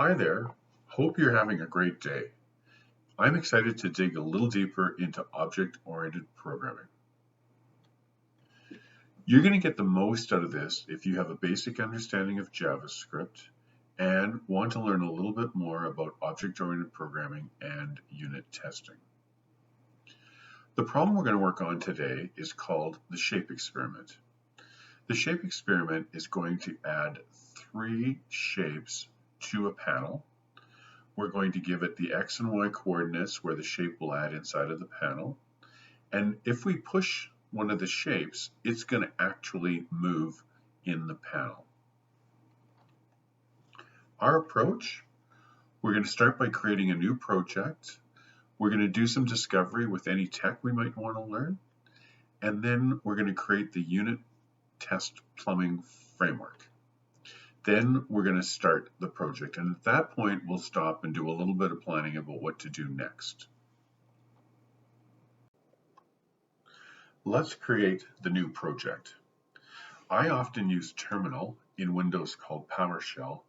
Hi there. Hope you're having a great day. I'm excited to dig a little deeper into object-oriented programming. You're going to get the most out of this if you have a basic understanding of JavaScript and want to learn a little bit more about object-oriented programming and unit testing. The problem we're going to work on today is called the shape experiment. The shape experiment is going to add 3 shapes to a panel. We're going to give it the X and Y coordinates where the shape will add inside of the panel. And if we push one of the shapes, it's going to actually move in the panel. Our approach, we're going to start by creating a new project. We're going to do some discovery with any tech we might want to learn. And then we're going to create the unit test plumbing framework. Then we're going to start the project, and at that point we'll stop and do a little bit of planning about what to do next. Let's create the new project. I often use Terminal in Windows called PowerShell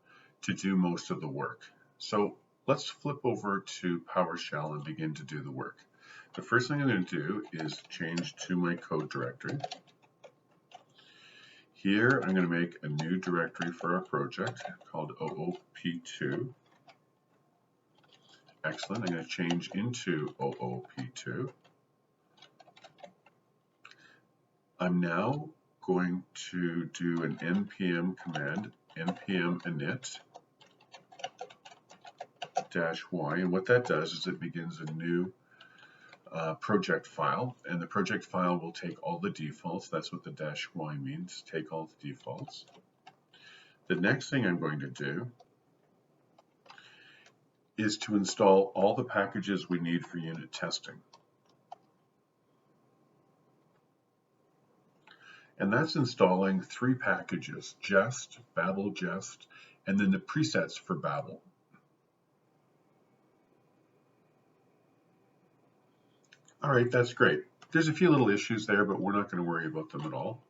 to do most of the work. So let's flip over to PowerShell and begin to do the work. The first thing I'm going to do is change to my code directory. Here, I'm going to make a new directory for our project called OOP2. Excellent. I'm going to change into OOP2. I'm now going to do an npm command, npm init -y, and what that does is it begins a new project file, and the project file will take all the defaults. That's what the -y means, take all the defaults. The next thing I'm going to do is to install all the packages we need for unit testing. And that's installing 3 packages, Jest, Babel Jest, and then the presets for Babel. All right, that's great. There's a few little issues there, but we're not going to worry about them at all.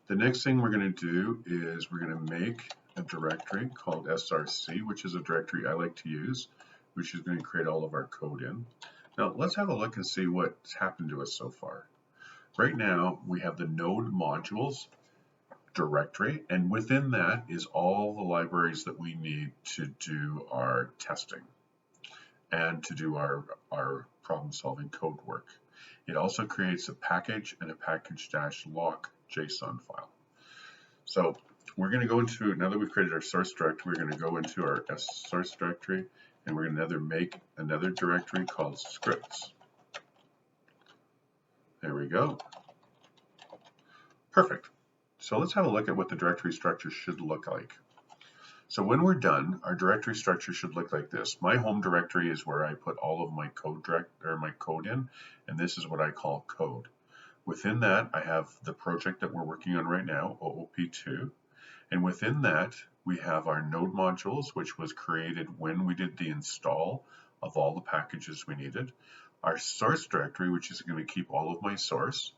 The next thing we're going to do is we're going to make a directory called src, which is a directory I like to use, which is going to create all of our code in. Now, let's have a look and see what's happened to us so far. Right now, we have the node modules directory, and within that is all the libraries that we need to do our testing and to do our problem-solving code work. It also creates a package and a package-lock JSON file. So we're going to go into, now that we've created our source directory, we're going to go into our source directory, and we're going to make another directory called scripts. There we go. Perfect. So let's have a look at what the directory structure should look like. So when we're done, our directory structure should look like this. My home directory is where I put all of my code in, and this is what I call code. Within that, I have the project that we're working on right now, OOP2, and within that, we have our node modules, which was created when we did the install of all the packages we needed, our source directory, which is going to keep all of my source,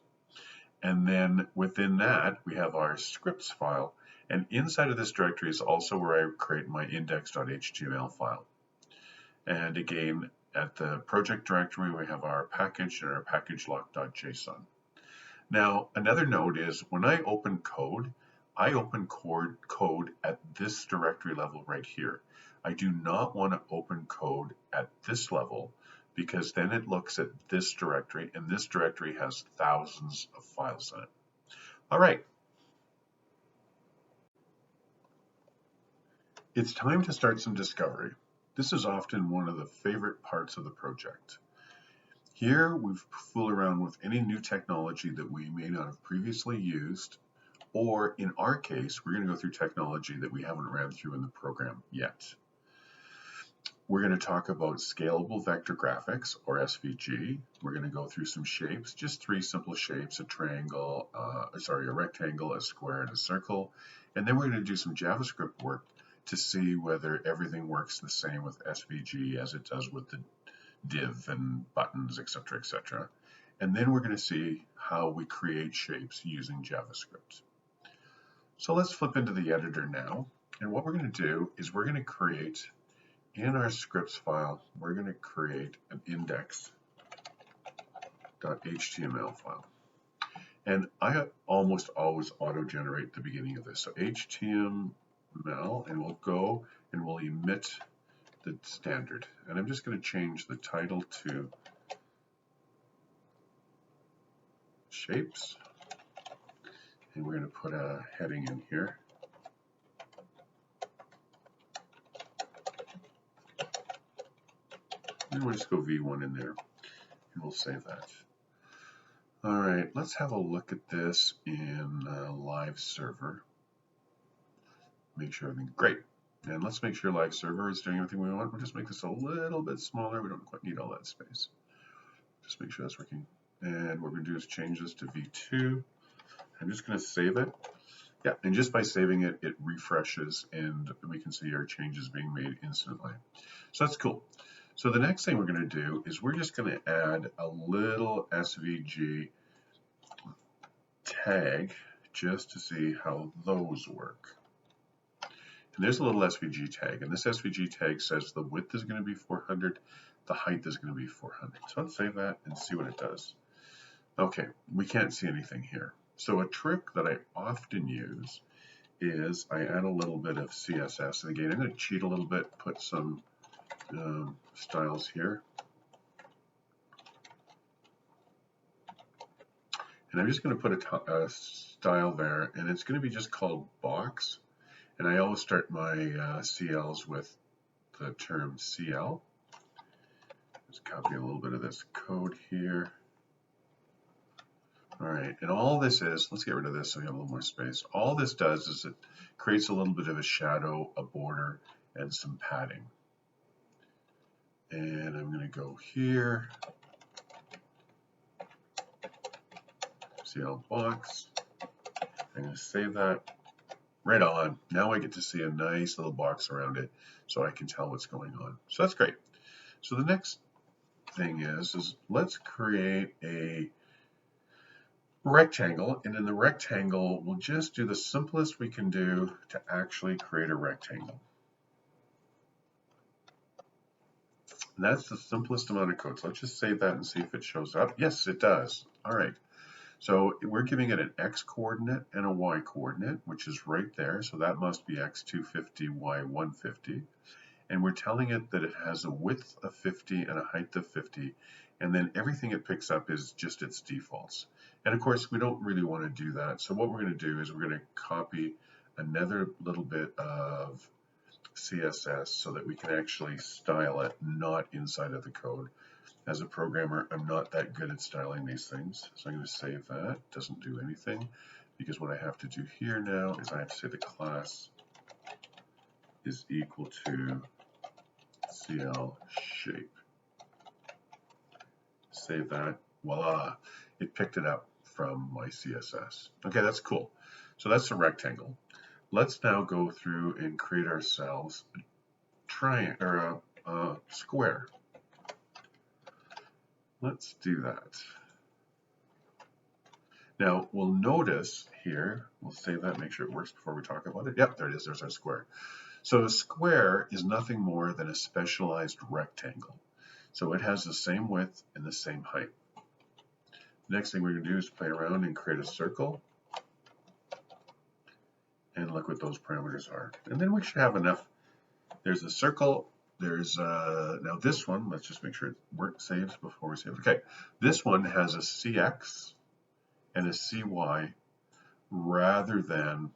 and then within that, we have our scripts file. And inside of this directory is also where I create my index.html file. And again, at the project directory, we have our package and our package-lock.json. Now, another note is when I open code at this directory level right here. I do not want to open code at this level because then it looks at this directory, and this directory has thousands of files in it. All right. It's time to start some discovery. This is often one of the favorite parts of the project. Here we've fooled around with any new technology that we may not have previously used, or in our case, we're going to go through technology that we haven't ran through in the program yet. We're going to talk about scalable vector graphics, or SVG. We're going to go through some shapes, just 3 simple shapes, a triangle, a rectangle, a square, and a circle. And then we're going to do some JavaScript work to see whether everything works the same with SVG as it does with the div and buttons, etc., etc. And then we're going to see how we create shapes using JavaScript. So let's flip into the editor now, And what we're going to do is we're going to create, in our scripts file, we're going to create an index.html file. And I almost always auto-generate the beginning of this. So HTML, and we'll go and we'll emit the standard. And I'm just going to change the title to shapes. And we're going to put a heading in here. And we'll just go V1 in there. And we'll save that. All right, let's have a look at this in live server. Make sure everything's great. And let's make sure live server is doing everything we want. We'll just make this a little bit smaller. We don't quite need all that space. Just make sure that's working. And what we're going to do is change this to V2. I'm just going to save it. Yeah, and just by saving it, it refreshes and we can see our changes being made instantly. So that's cool. So the next thing we're going to do is we're just going to add a little SVG tag just to see how those work. And there's a little SVG tag, and this SVG tag says the width is going to be 400, the height is going to be 400. So let's save that and see what it does. Okay, we can't see anything here. So a trick that I often use is I add a little bit of CSS. And again, I'm going to cheat a little bit, put some styles here. And I'm just going to put a style there, and it's going to be just called box. And I always start my CLs with the term CL. Just copy a little bit of this code here. All right, and all this is, let's get rid of this so we have a little more space. All this does is it creates a little bit of a shadow, a border, and some padding. And I'm going to go here, CL box. I'm going to save that. Right on. Now I get to see a nice little box around it so I can tell what's going on. So that's great. So the next thing is let's create a rectangle, and in the rectangle we'll just do the simplest we can do to actually create a rectangle. And that's the simplest amount of code. So let's just save that and see if it shows up. Yes, it does. All right. So we're giving it an X coordinate and a Y coordinate, which is right there. So that must be X 250, Y 150. And we're telling it that it has a width of 50 and a height of 50. And then everything it picks up is just its defaults. And of course, we don't really want to do that. So what we're going to do is we're going to copy another little bit of CSS so that we can actually style it, not inside of the code. As a programmer, I'm not that good at styling these things. So I'm going to save that. Doesn't do anything because what I have to do here now is I have to say the class is equal to CL shape. Save that. Voila. It picked it up from my CSS. Okay, that's cool. So that's a rectangle. Let's now go through and create ourselves a triangle or a square. Let's do that. Now we'll notice here, we'll save that, make sure it works before we talk about it. Yep, there it is, there's our square. So a square is nothing more than a specialized rectangle. So it has the same width and the same height. The next thing we're going to do is play around and create a circle. And look what those parameters are. And then we should have enough. There's a circle. There's now this one, let's just make sure it saves before we save it. Okay, this one has a CX and a CY rather than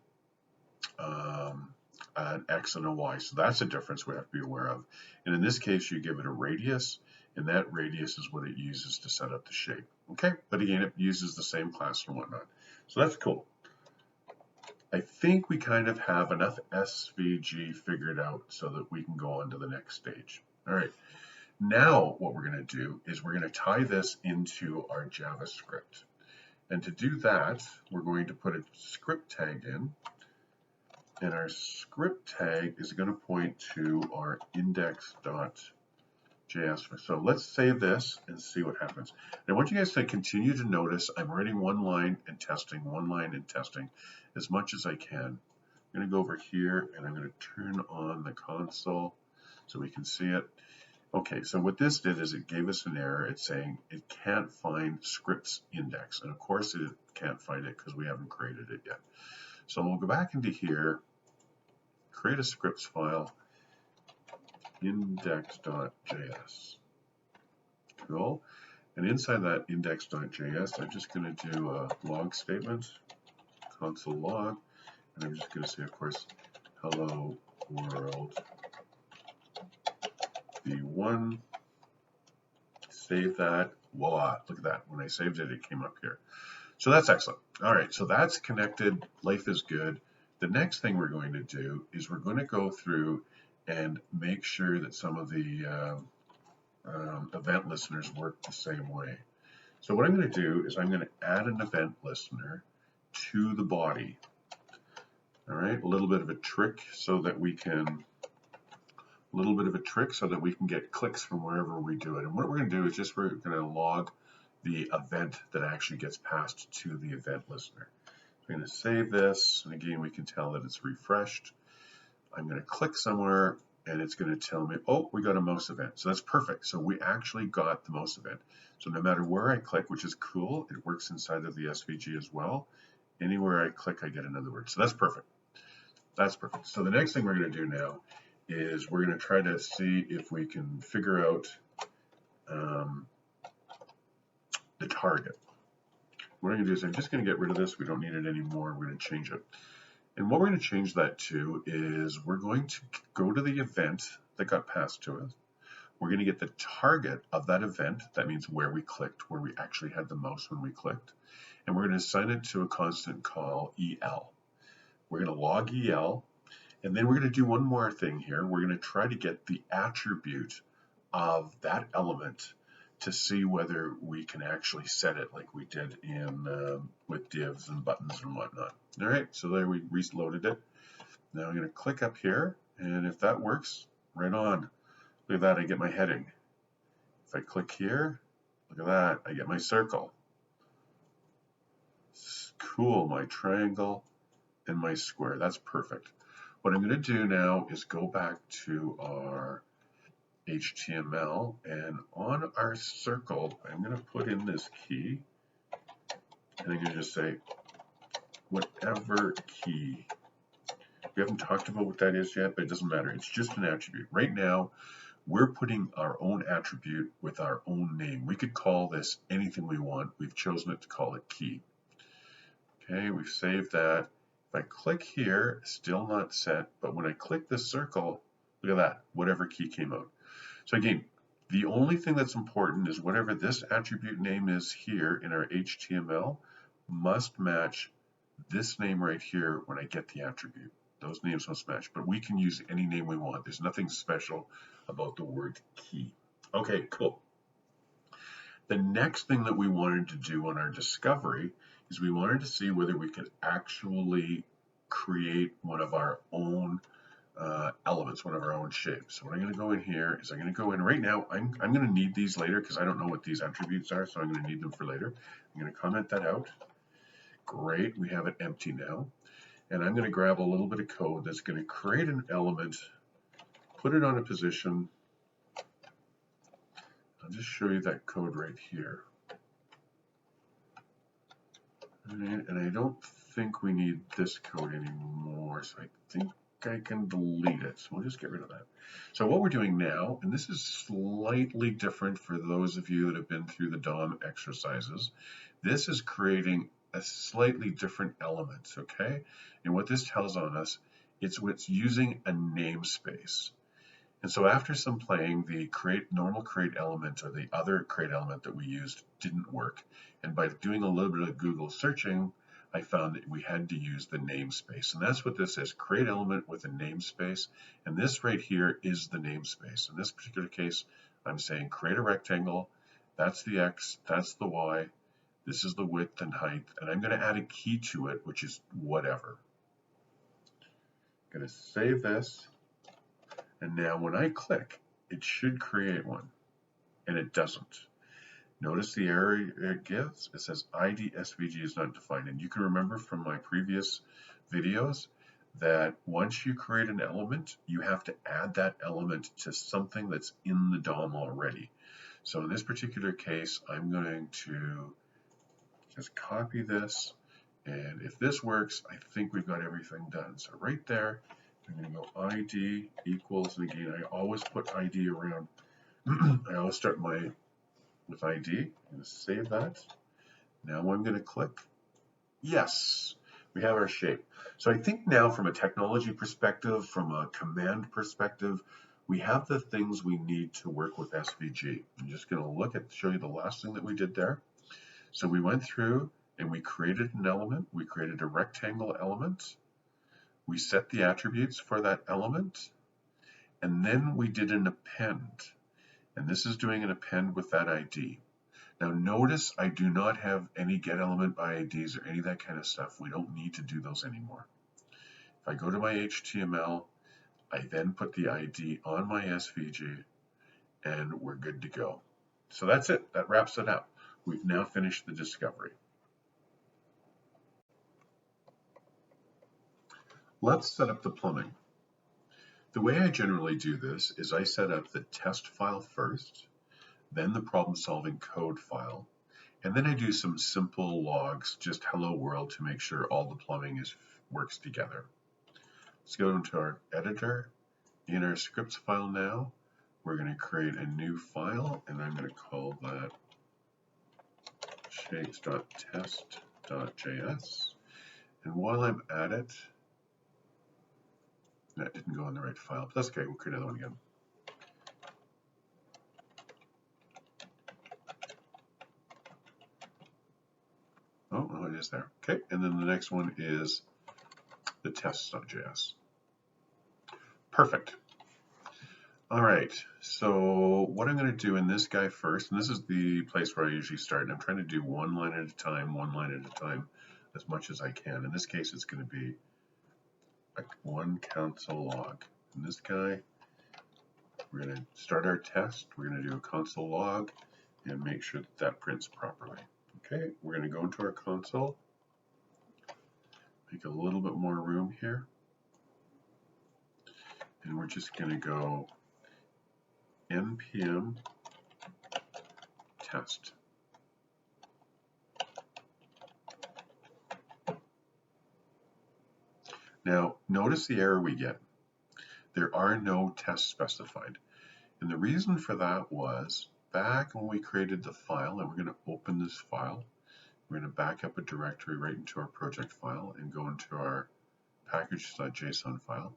an X and a Y. So that's a difference we have to be aware of. And in this case, you give it a radius, and that radius is what it uses to set up the shape. Okay, but again, it uses the same class and whatnot. So that's cool. I think we kind of have enough SVG figured out so that we can go on to the next stage. All right, now what we're going to do is we're going to tie this into our JavaScript. And to do that, we're going to put a script tag in. And our script tag is going to point to our index.js. So let's save this and see what happens. And I want you guys to continue to notice I'm writing one line and testing as much as I can. I'm going to go over here and I'm going to turn on the console so we can see it. Okay, so what this did is it gave us an error. It's saying it can't find scripts index. And of course it can't find it because we haven't created it yet. So we'll go back into here, create a scripts file, index.js. Cool. And inside that index.js, I'm just going to do a log statement, console log, and I'm just going to say, of course, hello world v1. Save that. Voila, look at that. When I saved it, it came up here. So that's excellent. All right, so that's connected. Life is good. The next thing we're going to do is we're going to go through and make sure that some of the event listeners work the same way. So what I'm going to do is I'm going to add an event listener to the body. All right, a little bit of a trick so that we can get clicks from wherever we do it. And what we're going to do is just we're going to log the event that actually gets passed to the event listener. I'm going to save this, and again we can tell that it's refreshed. I'm going to click somewhere and it's going to tell me, oh, we got a mouse event. So that's perfect. So we actually got the mouse event. So no matter where I click, which is cool, it works inside of the SVG as well. Anywhere I click, I get another word. So that's perfect. That's perfect. So the next thing we're going to do now is we're going to try to see if we can figure out the target. What I'm going to do is I'm just going to get rid of this. We don't need it anymore. We're going to change it. And what we're going to change that to is we're going to go to the event that got passed to us. We're going to get the target of that event. That means where we clicked, where we actually had the mouse when we clicked. And we're going to assign it to a constant call EL. We're going to log EL. And then we're going to do one more thing here. We're going to try to get the attribute of that element to see whether we can actually set it like we did in with divs and buttons and whatnot. All right, so there we reloaded it. Now I'm going to click up here, and if that works, right on. Look at that, I get my heading. If I click here, look at that, I get my circle. Cool, my triangle and my square. That's perfect. What I'm going to do now is go back to our HTML, and on our circle, I'm going to put in this key, and I'm going to just say, whatever key. We haven't talked about what that is yet, but it doesn't matter. It's just an attribute. Right now, we're putting our own attribute with our own name. We could call this anything we want. We've chosen it to call it key. Okay, we've saved that. If I click here, still not set, but when I click this circle, look at that, whatever key came out. So again, the only thing that's important is whatever this attribute name is here in our HTML must match this name right here when I get the attribute. Those names must match, but we can use any name we want. There's nothing special about the word key. Okay, cool. The next thing that we wanted to do on our discovery is we wanted to see whether we could actually create one of our own elements, one of our own shapes. So what I'm going to go in here is I'm going to go in right now. I'm going to need these later because I don't know what these attributes are, so I'm going to need them for later. I'm going to comment that out. Great, we have it empty now. And I'm going to grab a little bit of code that's going to create an element, put it on a position. I'll just show you that code right here. And I don't think we need this code anymore, so I think I can delete it. So we'll just get rid of that. So what we're doing now, and this is slightly different for those of you that have been through the DOM exercises, this is creating a slightly different element, okay? And what this tells on us, it's using a namespace. And so after some playing, the normal create element or the other create element that we used didn't work. And by doing a little bit of Google searching, I found that we had to use the namespace. And that's what this is, create element with a namespace. And this right here is the namespace. In this particular case, I'm saying create a rectangle. That's the X, that's the Y. This is the width and height. And I'm going to add a key to it, which is whatever. I'm going to save this. And now when I click, it should create one, and it doesn't. Notice the error it gives. It says ID SVG is not defined. And you can remember from my previous videos that once you create an element, you have to add that element to something that's in the DOM already. So in this particular case, I'm going to just copy this, and if this works, I think we've got everything done. So right there, I'm going to go ID equals, and again, I always put ID around. I always start with ID. I'm going to save that. Now I'm going to click. Yes, we have our shape. So I think now from a technology perspective, from a command perspective, we have the things we need to work with SVG. I'm just going to show you the last thing that we did there. So we went through and we created an element. We created a rectangle element. We set the attributes for that element. And then we did an append. And this is doing an append with that ID. Now notice I do not have any get element by IDs or any of that kind of stuff. We don't need to do those anymore. If I go to my HTML, I then put the ID on my SVG and we're good to go. So that's it. That wraps it up. We've now finished the discovery. Let's set up the plumbing. The way I generally do this is I set up the test file first, then the problem-solving code file, and then I do some simple logs, just hello world, to make sure all the plumbing works together. Let's go into our editor. In our scripts file now, we're going to create a new file, and I'm going to call that shapes.test.js. And while I'm at it, that didn't go in the right file, but that's okay, we'll create another one again. Oh, it is there. Okay, and then the next one is the test.js. Perfect. All right, so what I'm going to do in this guy first, and this is the place where I usually start, and I'm trying to do one line at a time, as much as I can. In this case, it's going to be one console log. In this guy, we're going to start our test. We're going to do a console log and make sure that that prints properly. Okay, we're going to go into our console, make a little bit more room here, and we're just going to go npm test. Now, notice the error we get. There are no tests specified. And the reason for that was back when we created the file, and we're going to open this file, we're going to back up a directory right into our project file and go into our package.json file.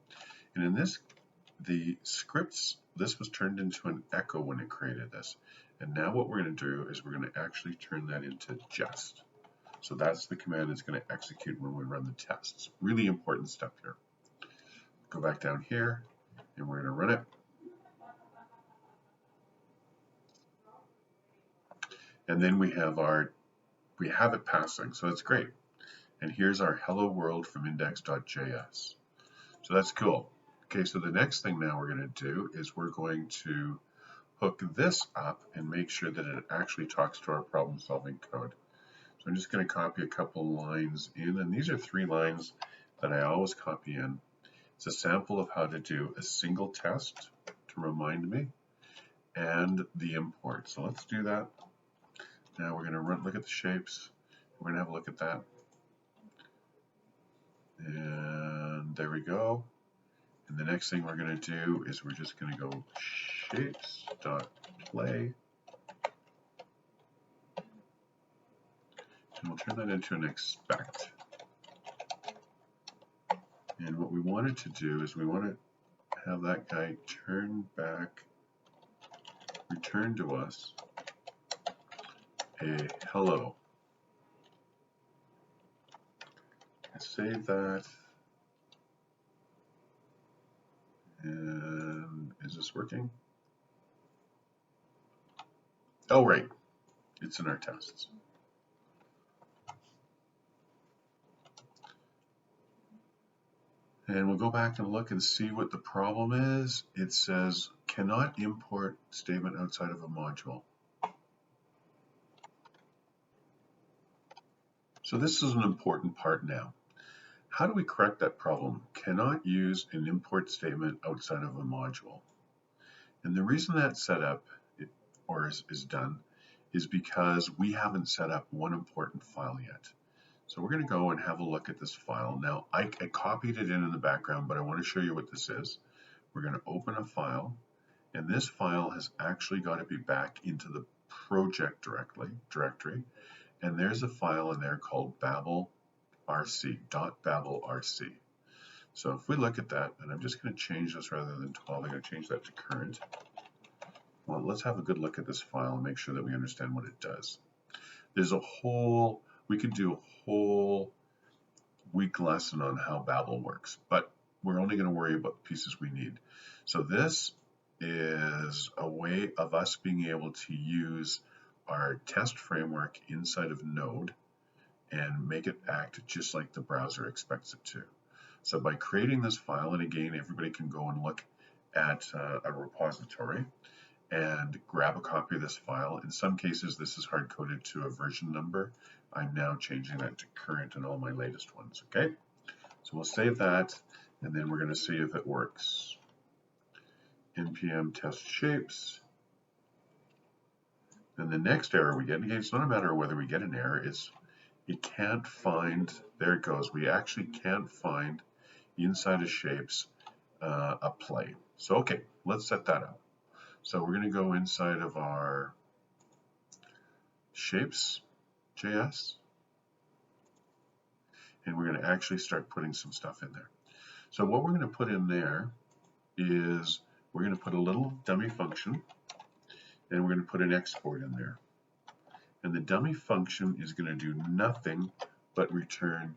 And in this, the scripts, this was turned into an echo when it created this. And now what we're going to do is we're going to actually turn that into jest. So that's the command that's going to execute when we run the tests. Really important step here. Go back down here and we're going to run it. And then we have it passing, so that's great. And here's our hello world from index.js. So that's cool. Okay, so the next thing now we're going to do is we're going to hook this up and make sure that it actually talks to our problem-solving code. So I'm just going to copy a couple lines in, and these are 3 lines that I always copy in. It's a sample of how to do a single test to remind me, and the import. So let's do that. Now we're going to look at the shapes. We're going to have a look at that. And there we go. And the next thing we're going to do is we're just going to go shapes.play. And we'll turn that into an expect. And what we wanted to do is we want to have that guy return to us a hello. Save that. And is this working? Oh, right. It's in our tests. And we'll go back and look and see what the problem is. It says cannot import statement outside of a module. So this is an important part now. How do we correct that problem? Cannot use an import statement outside of a module. And the reason that's set up or is done is because we haven't set up one important file yet. So we're going to go and have a look at this file. Now I copied it in the background, but I want to show you what this is. We're going to open a file, and this file has actually got to be back into the project directory. And there's a file in there called babelrc.babelrc. So if we look at that, and I'm just going to change this rather than 12, I'm going to change that to current. Well, let's have a good look at this file and make sure that we understand what it does. There's we could do a whole week lesson on how Babel works, but we're only going to worry about the pieces we need. So this is a way of us being able to use our test framework inside of Node and make it act just like the browser expects it to. So by creating this file, and again, everybody can go and look at a repository and grab a copy of this file. In some cases, this is hard-coded to a version number. I'm now changing that to current in all my latest ones, okay? So we'll save that, and then we're going to see if it works. npm test shapes. And the next error we get, and again, it's not a matter of whether we get an error, it's it can't find, there it goes, we actually can't find inside of shapes a play. So okay, let's set that up. So we're going to go inside of our shapes.js, and we're going to actually start putting some stuff in there. So what we're going to put in there is we're going to put a little dummy function, and we're going to put an export in there. And the dummy function is going to do nothing but return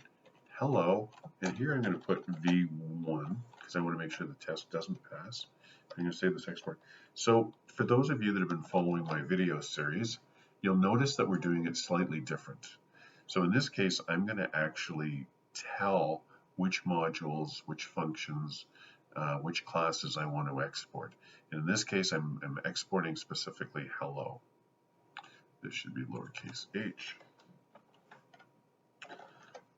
hello. And here I'm going to put v1 because I want to make sure the test doesn't pass. I'm going to save this export. So for those of you that have been following my video series, you'll notice that we're doing it slightly different. So in this case, I'm going to actually tell which modules, which functions, which classes I want to export. And in this case, I'm exporting specifically hello. This should be lowercase h.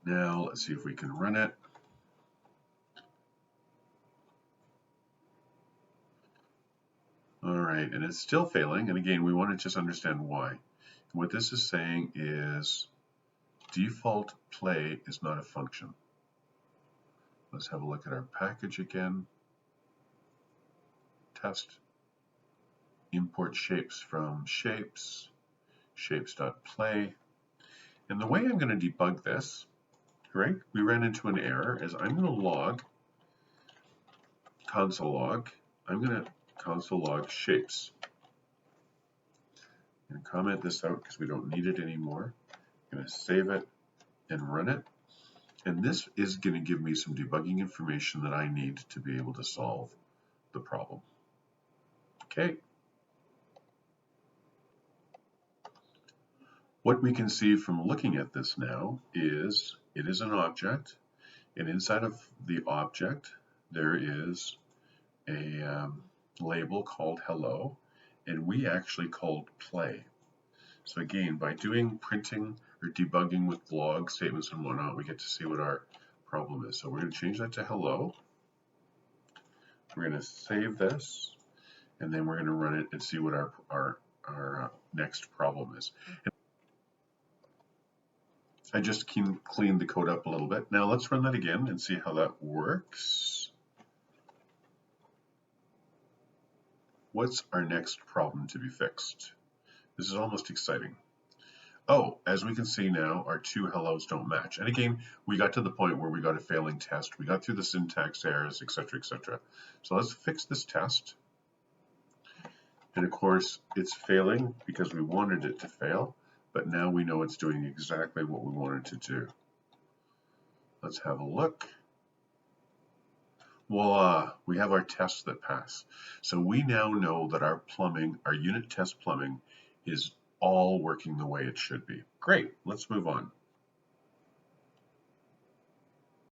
Now let's see if we can run it. All right, and it's still failing. And again, we want to just understand why. And what this is saying is default play is not a function. Let's have a look at our package again. Test. Import shapes from shapes. Shapes.play. And the way I'm going to debug this, right? We ran into an error as I'm going to log console log. I'm going to console log shapes. I'm going to comment this out because we don't need it anymore. I'm going to save it and run it. And this is going to give me some debugging information that I need to be able to solve the problem. Okay. What we can see from looking at this now is it is an object, and inside of the object there is a label called hello, and we actually called play. So again, by doing printing or debugging with log statements and whatnot, we get to see what our problem is. So we're going to change that to hello. We're going to save this, and then we're going to run it and see what our next problem is. I just cleaned the code up a little bit. Now let's run that again and see how that works. What's our next problem to be fixed? This is almost exciting. Oh, as we can see now, our two hellos don't match. And again, we got to the point where we got a failing test. We got through the syntax errors, etc., etc. So let's fix this test. And of course, it's failing because we wanted it to fail. But now we know it's doing exactly what we wanted to do. Let's have a look. Voila, we have our tests that pass. So we now know that our plumbing, our unit test plumbing, is all working the way it should be. Great, let's move on.